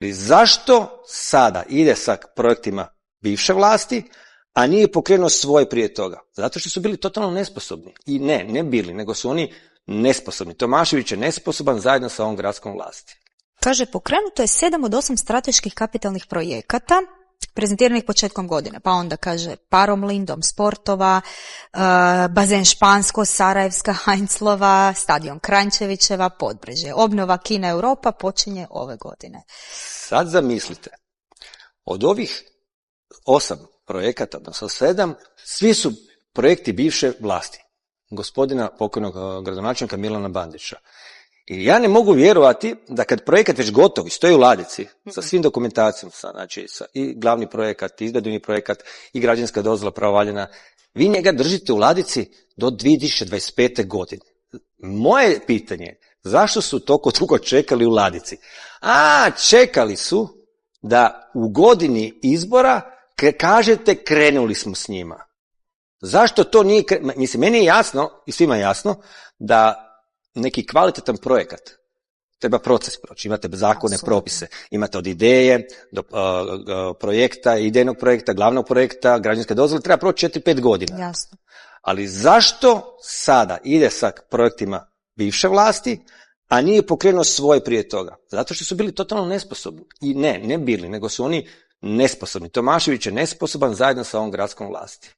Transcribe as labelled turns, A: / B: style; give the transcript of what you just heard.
A: I zašto sada ide sa projektima bivše vlasti, a nije pokrenuo svoje prije toga? Zato što su bili totalno nesposobni. I ne bili, nego su oni nesposobni. Tomašević je nesposoban zajedno sa ovom gradskom vlasti.
B: Kaže, pokrenuto je 7 od 8 strateških kapitalnih projekata, prezentiranih početkom godine. Pa onda kaže Paromlin, Dom sportova, bazen Špansko, Sarajevska, Heinzlova, stadion Kranjčevićeva, Podbrežje. Obnova Kina Europa počinje ove godine.
A: Sad zamislite, od ovih 8 projekata, odnosno 7, svi su projekti bivše vlasti, gospodina pokojnog gradonačelnika Milana Bandića. I ja ne mogu vjerovati da kad projekat već gotov i stoji u ladici sa svim dokumentacijom, znači i glavni projekat, i izvedbeni projekat, i građevinska dozvola pravovaljana, vi njega držite u ladici do 2025. godine. Moje pitanje je, zašto su toliko dugo čekali u ladici? Čekali su da u godini izbora kažete krenuli smo s njima. Zašto to nije, mislim, meni je jasno i svima je jasno da neki kvalitetan projekat treba proces proći, imate zakone, propise, imate od ideje do projekta, idejnog projekta, glavnog projekta, građevinske dozvole, treba proći 4-5 godina.
B: Jasno.
A: Ali zašto sada ide sa projektima bivše vlasti, a nije pokrenuo svoje prije toga? Zato što su bili totalno nesposobni. I ne bili, nego su oni nesposobni. Tomašević je nesposoban zajedno sa ovom gradskom vlasti.